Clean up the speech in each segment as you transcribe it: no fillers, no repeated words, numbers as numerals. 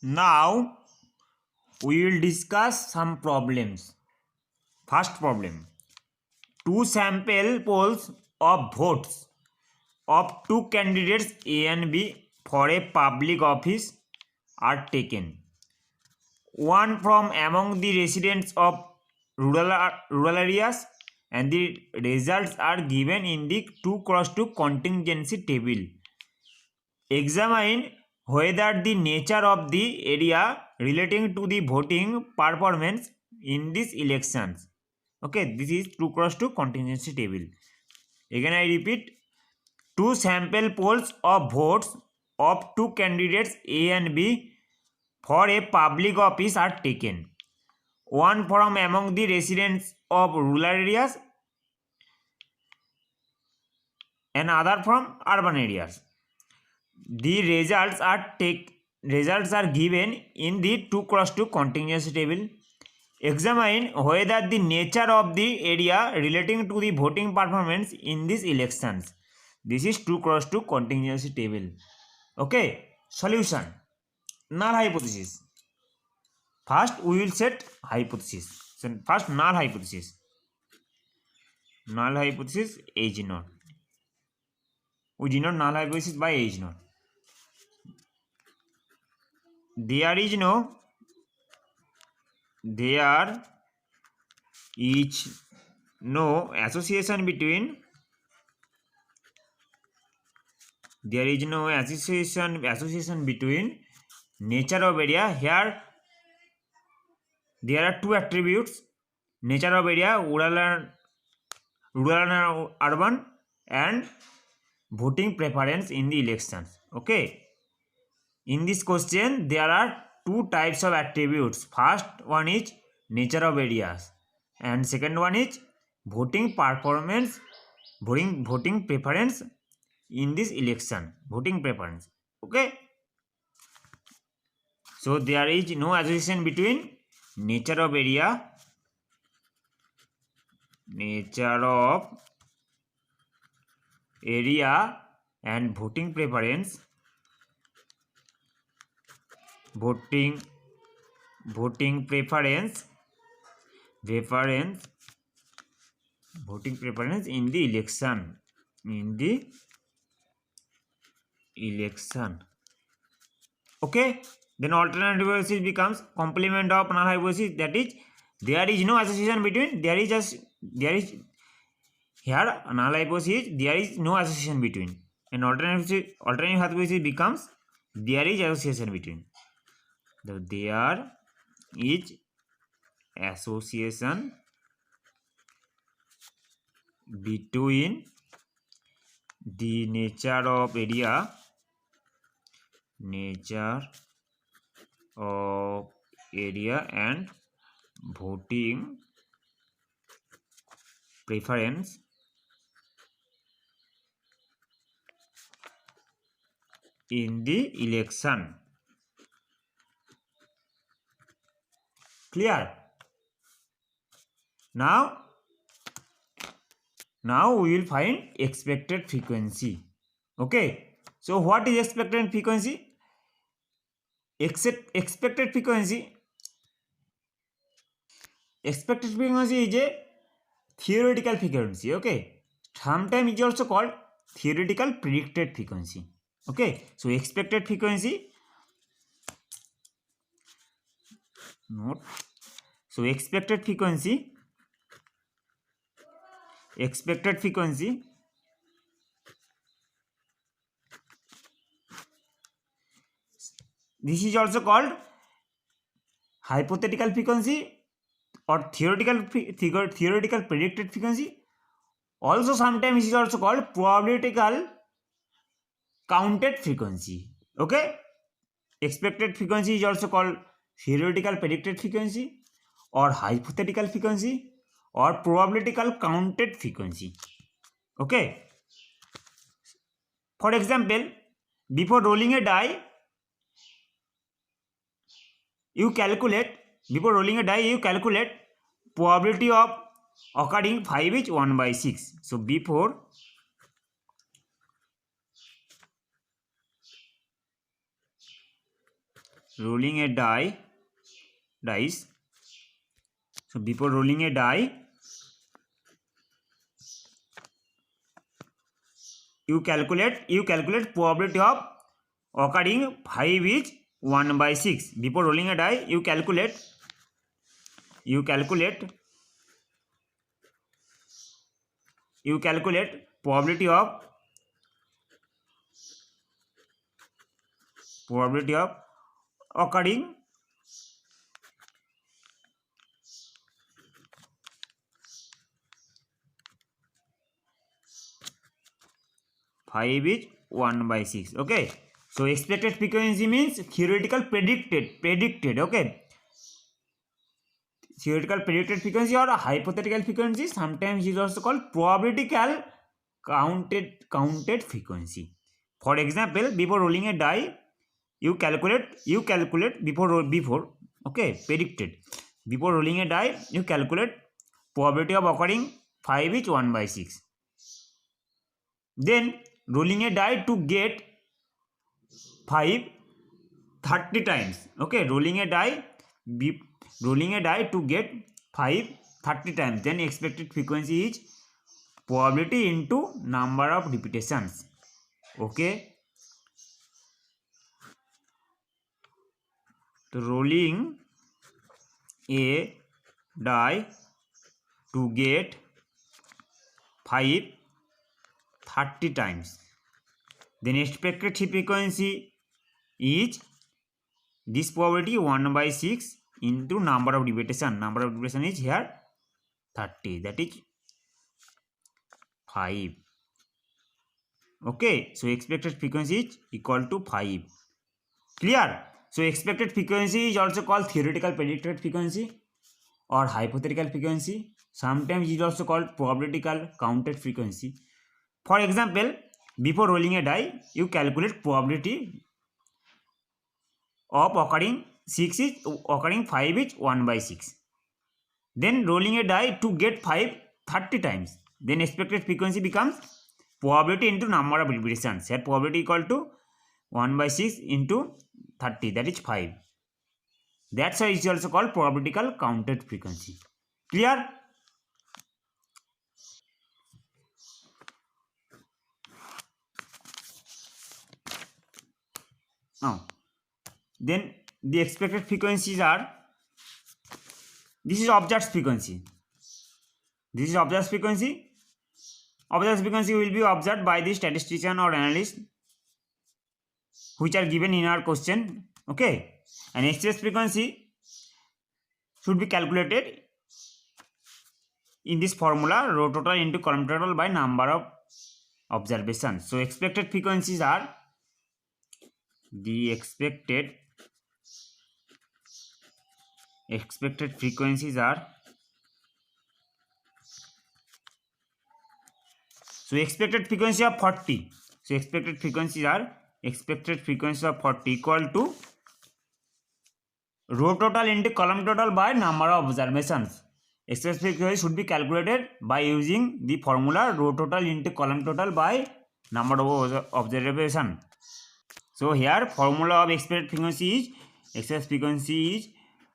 Now we will discuss some problems. First problem. Two sample polls of votes of two candidates A and B for a public office are taken. One from among the residents of rural areas, and the results are given in the 2x2 contingency table. Examine whether the nature of the area relating to the voting performance in these elections. Okay, this is 2x2 contingency table. Again I repeat, two sample polls of votes of two candidates A and B for a public office are taken. One from among the residents of rural areas and other from urban areas. The results are given in the 2x2 contingency table. Examine whether the nature of the area relating to the voting performance in these elections. This is 2x2 contingency table. Okay, solution. Null hypothesis. First we will set hypothesis. So first null hypothesis. Null hypothesis H naught. We denote null hypothesis by H naught. There is no association between nature of area. Here there are two attributes: nature of area, rural and urban, and voting preference in the elections. Okay, in this question there are two types of attributes. First one is nature of areas and second one is voting performance, voting preference in this election, voting preference. Okay, so there is no association between nature of area, and voting preference, voting preference in the election. Okay, then alternative hypothesis becomes complement of null hypothesis, that is there is no association between, there is here null hypothesis, there is no association between, and alternative hypothesis becomes there is association between. So there is association between the nature of area and voting preference in the election. Clear? Now we will find expected frequency. Okay, so what is expected frequency? Expected frequency is a theoretical frequency. Okay, sometimes it is also called theoretical predicted frequency. Okay, so expected frequency, expected frequency this is also called hypothetical frequency or theoretical predicted frequency. Also sometimes it is also called probabilitical counted frequency. Okay, expected frequency is also called theoretical predicted frequency or hypothetical frequency or probabilitical counted frequency. Okay, for example, before rolling a die you calculate probability of occurring 5 is 1/6. So before rolling a dice. So before rolling a die, you calculate probability of occurring 5 is 1/6. Before rolling a die, you calculate probability of occurring 5 is 1/6. Okay, so expected frequency means theoretical predicted. Okay, theoretical predicted frequency or a hypothetical frequency, sometimes is also called probabilitical counted frequency. For example, before rolling a die, you calculate before okay, predicted. Before rolling a die, you calculate probability of occurring 5 is 1/6. Then rolling a die to get 5 30 times. Okay, rolling a die to get 5 30 times. Then expected frequency is probability into number of repetitions. Okay, so rolling a die to get 5 30 times, then expected frequency is this probability 1/6 into number of repetition. Number of repetition is here 30, that is 5. Okay, so expected frequency is equal to 5. Clear? So expected frequency is also called theoretical predicted frequency or hypothetical frequency. Sometimes it is also called probabilitical counted frequency. For example, before rolling a die, you calculate probability of occurring 5 is 1/6. Then rolling a die to get 5 30 times. Then expected frequency becomes probability into number of repetitions. Here probability equal to 1/6 into 30, that is 5. That's why it's also called probabilitical counted frequency. Clear? Now, then the expected frequencies are, this is observed frequency. This is observed frequency. Observed frequency will be observed by the statistician or analyst, which are given in our question. Okay, and expected frequency should be calculated in this formula, row total into column total by number of observations. So expected frequencies are the expected frequencies are, so expected frequency of 40. So expected frequency of 40 equal to row total into column total by number of observations. Expected frequency should be calculated by using the formula row total into column total by number of observation. So here formula of expected frequency is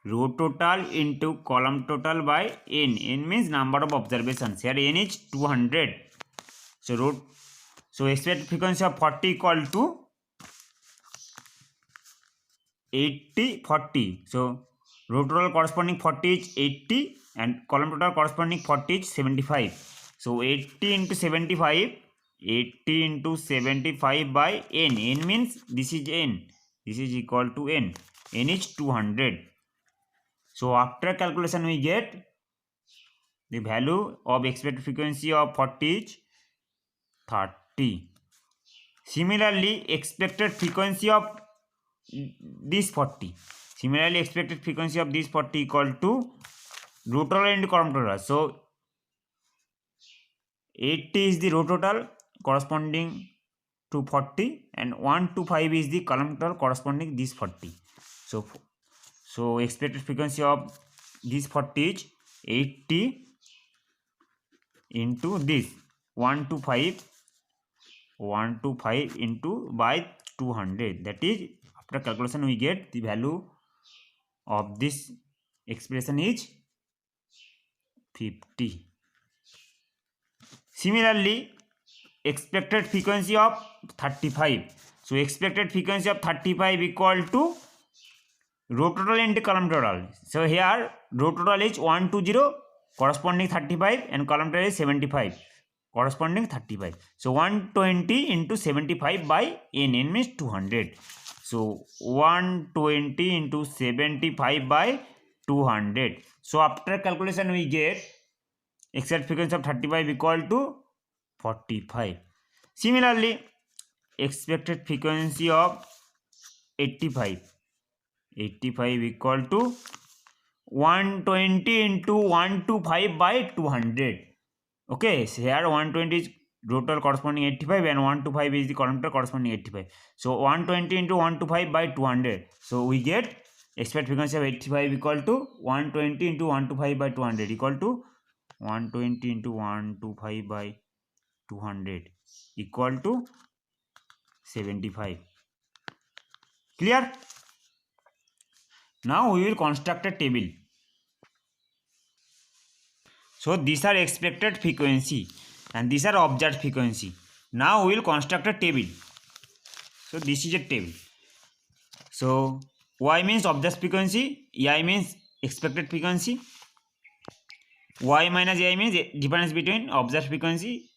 row total into column total by n. N means number of observations. Here n is 200. So expected frequency of 40 equal to 80/40. So row total corresponding 40 is 80 and column total corresponding 40 is 75. So 80 into 75 by n. N means this is n. This is equal to n. N is 200. So after calculation we get the value of expected frequency of 40 is 30. Similarly, expected frequency of this 40. Similarly, expected frequency of this 40 equal to row total into column total. So 80 is the row total corresponding to 40 and 125 is the column total corresponding this 40. So expected frequency of this 40 is 80 into this 125 into by 200, that is after calculation we get the value of this expression is 50. Similarly, expected frequency of 35. So expected frequency of 35 equal to row total into column total. So here row total is 120 corresponding 35 and column total is 75 corresponding 35. So 120 into 75 by n means 200. So 120 into 75 by 200. So after calculation we get exact frequency of 35 equal to 45. Similarly, expected frequency of 85 equal to 120 into 125 by 200. Okay, so here 120 is total corresponding 85 and 125 is the column total corresponding 85. So 120 into 125 by 200. So we get expected frequency of 85 equal to 120 into 125 by 200 equal to 120 into 125 by 200 equal to 75. Clear? Now we will construct a table. So these are expected frequency and these are observed frequency. Now we will construct a table. So this is a table. So y means observed frequency, I means expected frequency, y minus I means difference between observed frequency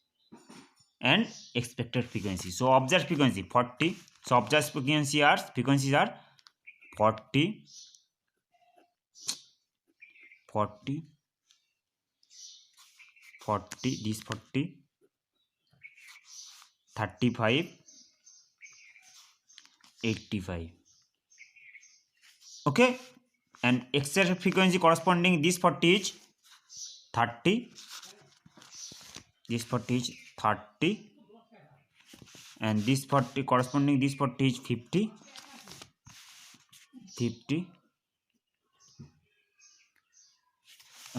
and expected frequency. So observed frequency 40. So observed frequencies are 40, this 40, 35, 85. Okay, and expected frequency corresponding this 40 is 30, this 40 is 30, and this 40 corresponding this 40 is 50,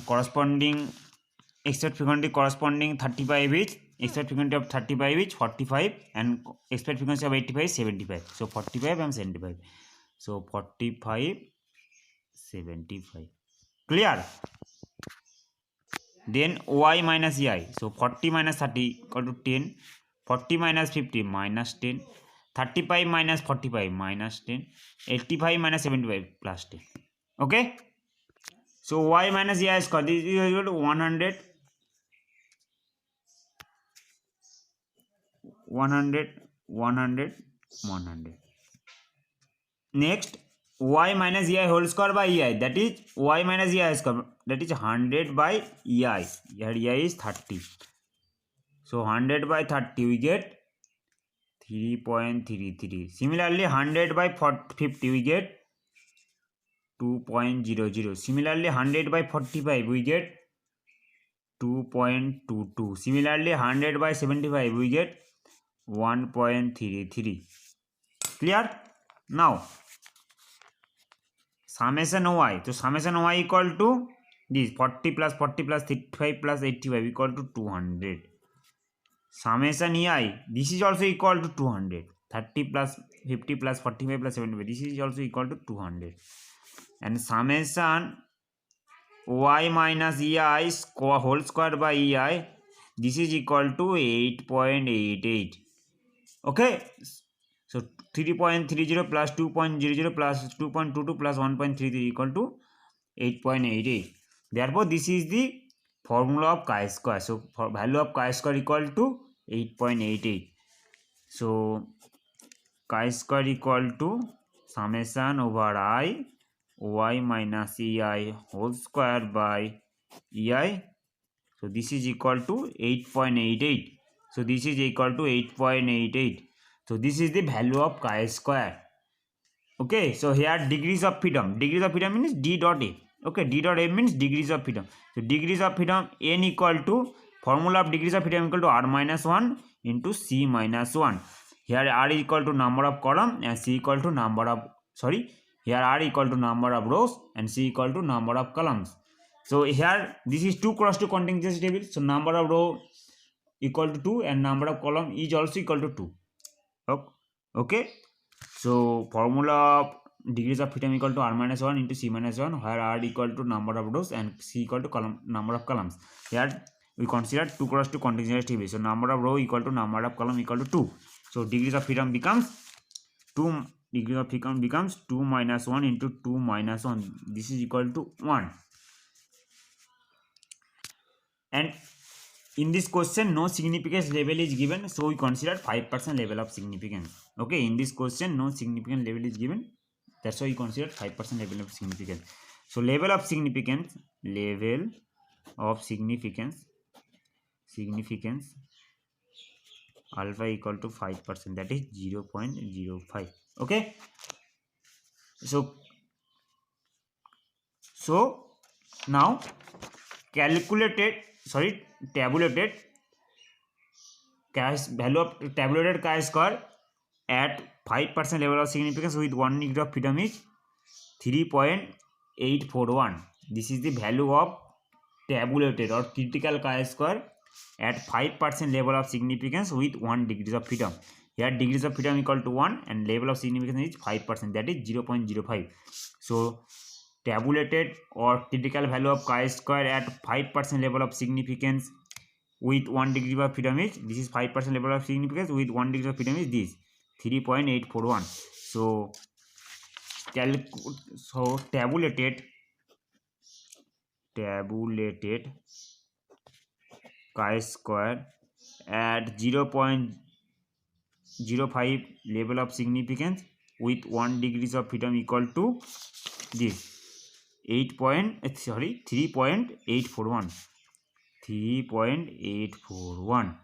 corresponding expected frequency corresponding 35 is expected frequency of 35 is 45 and expected frequency of 85 is 75. So 45 and 75. So 45, 75. Clear? Then y minus ei. So 40 minus 30 equal to 10. 40 minus 50 minus 10. 35 minus 45 minus 10. 85 minus 75 plus 10. Okay? So y minus ei square, this is equal to 100. 100. Next, y minus ei whole square by ei, that is y minus ei square, that is 100 by ei. Here ei is 30. So 100 by 30 we get 3.33. Similarly 100 by 50 we get 2.00. Similarly 100 by 45 we get 2.22. Similarly 100 by 75 we get 1.33. Clear? Now summation y. So summation y equal to this 40 plus 35 plus 85 equal to 200. Summation ei, this is also equal to 200. 30 plus 50 plus 45 plus 75, this is also equal to 200. And summation y minus ei whole square by ei, this is equal to 8.88. Okay, so 3.30 plus 2.00 plus 2.22 plus 1.33 equal to 8.88. Therefore this is the formula of chi-square. So for value of chi-square equal to 8.88. So chi-square equal to summation over I y minus ei whole square by ei. So this is equal to 8.88. So this is equal to 8.88. So this is the value of chi-square. Okay, so here degrees of freedom. Degrees of freedom means d dot a. Okay, d dot a means degrees of freedom. So degrees of freedom n equal to formula of degrees of freedom equal to r minus 1 into c minus 1. Here r equal to number of column and c equal to number of here r equal to number of rows and c equal to number of columns. So here this is 2 cross 2 contingency table. So number of row equal to 2 and number of column is also equal to 2. Okay. So formula of degrees of freedom equal to r minus 1 into c minus 1, where r equal to number of rows and c equal to number of columns. Here we consider 2 cross 2 continuous table. So number of row equal to number of column equal to 2. So degrees of freedom becomes 2. Degree of freedom becomes 2 minus 1 into 2 minus 1. This is equal to 1. And in this question no significance level is given, so we consider 5% level of significance. Okay, in this question no significant level is given, that's why we consider 5% level of significance. So level of significance alpha equal to 5%, that is 0.05. okay, so now tabulated value of tabulated chi-square at 5% level of significance with 1 degree of freedom is 3.841. This is the value of tabulated or critical chi-square at 5% level of significance with 1 degree of freedom. Here degrees of freedom equal to 1 and level of significance is 5%, that is 0.05. So tabulated or critical value of chi-square at 5% level of significance with 1 degree of freedom is, this is 5% level of significance with 1 degree of freedom is this 3.841. So tabulated chi-square at 0.05 level of significance with 1 degrees of freedom equal to this 3.841.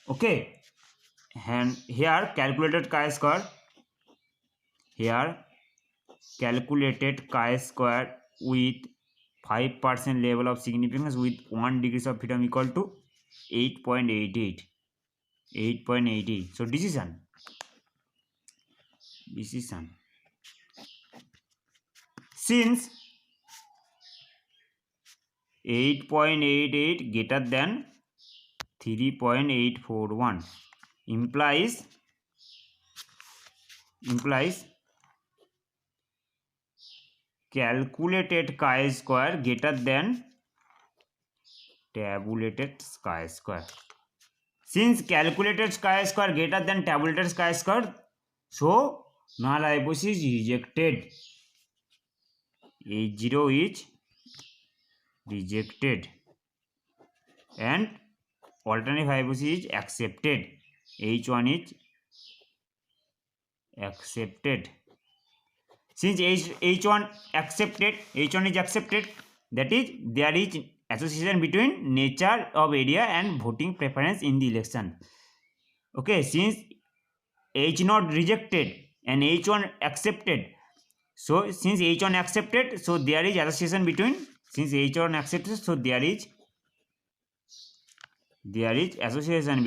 okay, and here calculated chi-square with 5% level of significance with 1 degrees of freedom equal to 8.88. So decision since 8.88 greater than 3.841 implies calculated chi-square greater than tabulated chi-square. Since calculated chi-square greater than tabulated chi-square, so null hypothesis is rejected. H0 is rejected and alternative hypothesis is accepted. H1 is accepted. Since H1 is accepted, that is there is association between nature of area and voting preference in the election. Okay, since H0 rejected and H1 accepted, so since H1 accepted, so there is association between, since H1 accepted, so there is association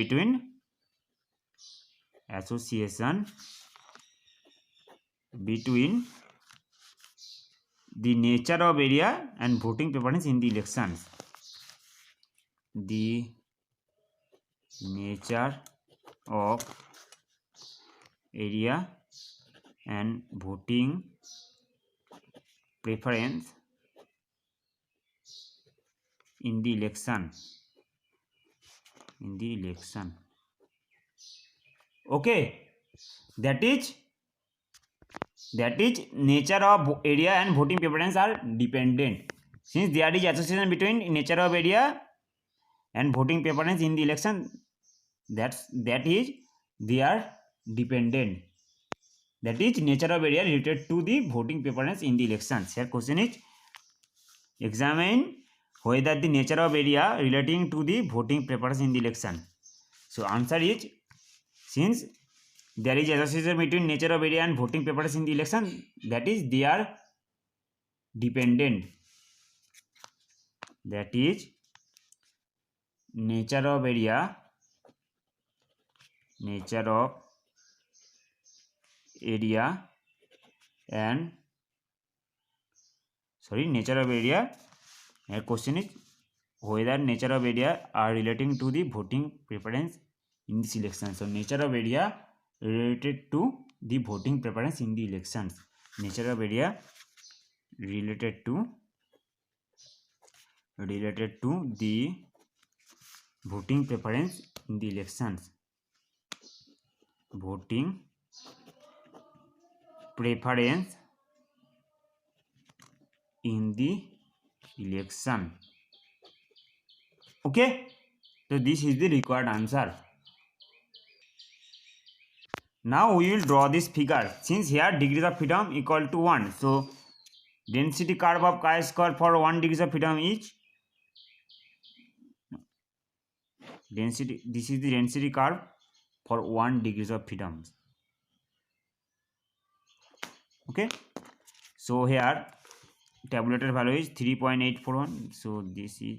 between the nature of area and voting preference in the elections. The nature of area and voting preference in the election. Okay, that is nature of area and voting preference are dependent. Since there is association between nature of area and voting preference in the election, that is they are dependent. That is nature of area related to the voting preference in the elections. Here question is examine whether the nature of area relating to the voting preference in the election. So answer is, since there is association between nature of area and voting preference in the election, that is they are dependent. That is nature of area and question is whether nature of area are relating to the voting preference in this election. So nature of area related to the voting preference in the elections. Nature of area related to the voting preference in the elections. Voting preference in the election. Okay, so this is the required answer. Now we will draw this figure. Since here degrees of freedom equal to 1, so density curve of chi-square for 1 degrees of freedom is density. This is the density curve for 1 degrees of freedom. Okay, so here tabulated value is 3.841. So this is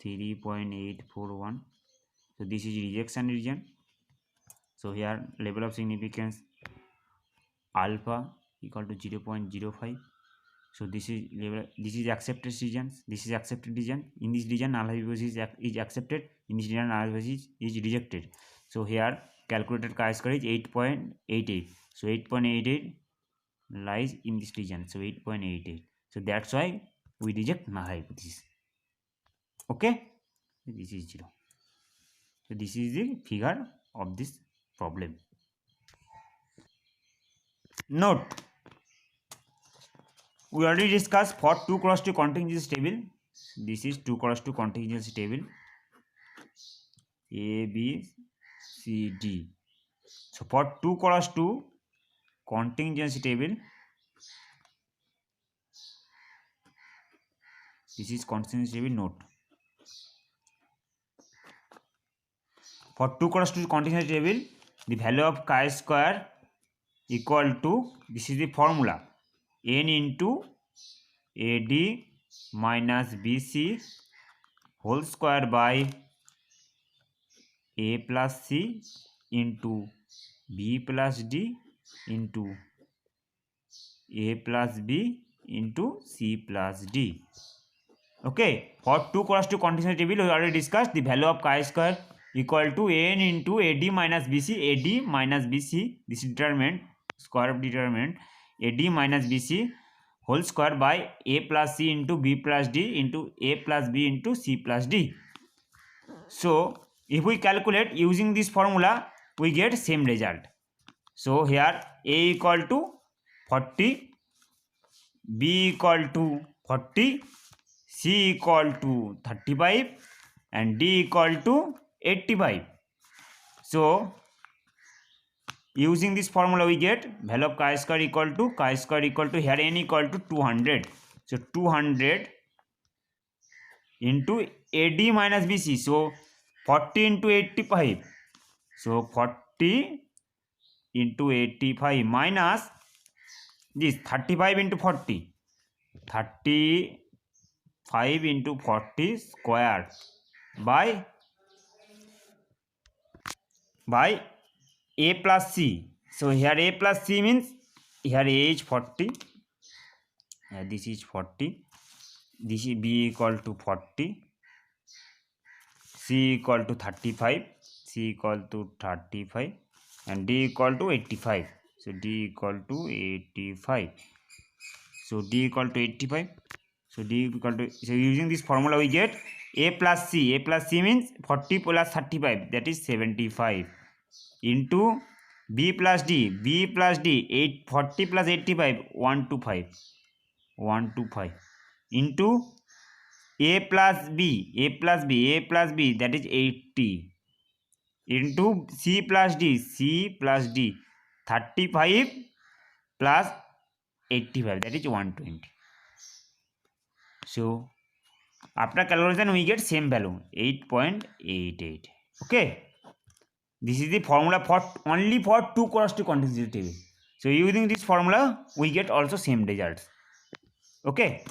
3.841. So this is rejection region. So here level of significance alpha equal to 0.05. So this is level, this is accepted region, this is accepted region. In this region null hypothesis is accepted, in this region null hypothesis is rejected. So here calculated chi-square is 8.88. so 8.88 lies in this region, so 8.88. so that's why we reject null hypothesis. Okay, this is 0. So this is the figure of this problem. Note, we already discussed for 2x2 contingency table. This is 2x2 contingency table A, B, C, D. So for 2x2 contingency table, this is contingency table. Note, for 2x2 contingency table, the value of chi-square equal to, this is the formula, n into AD minus BC whole square by A plus C into B plus D into A plus B into C plus D. Okay, for 2x2 contingency table we already discussed the value of chi-square equal to n into AD minus BC. AD minus BC, this is determined, square of determined, AD minus BC whole square by A plus C into B plus D into A plus B into C plus D. So if we calculate using this formula, we get same result. So here A equal to 40, B equal to 40, C equal to 35 and D equal to 85. So using this formula we get value of chi-square equal to here n equal to 200. So 200 into AD minus BC. So 40 into 85. So 40 into 85 minus this 35 into 40. 35 into 40 square by A plus C. So here A plus C means here A is 40. This is 40. This is B equal to 40. C equal to 35. C equal to 35. And D equal to 85. So D equal to 85. So D equal to 85. So D equal to, so using this formula we get A plus C. A plus C means 40 plus 35, that is 75, into B plus D. B plus D, 40 plus 85, 125, into A plus B, that is 80, into C plus D, 35 plus 85, that is 120. So after calculation we get same value, 8.88. Okay, this is the formula for only for 2x2 contingency table. So using this formula we get also same results. Okay.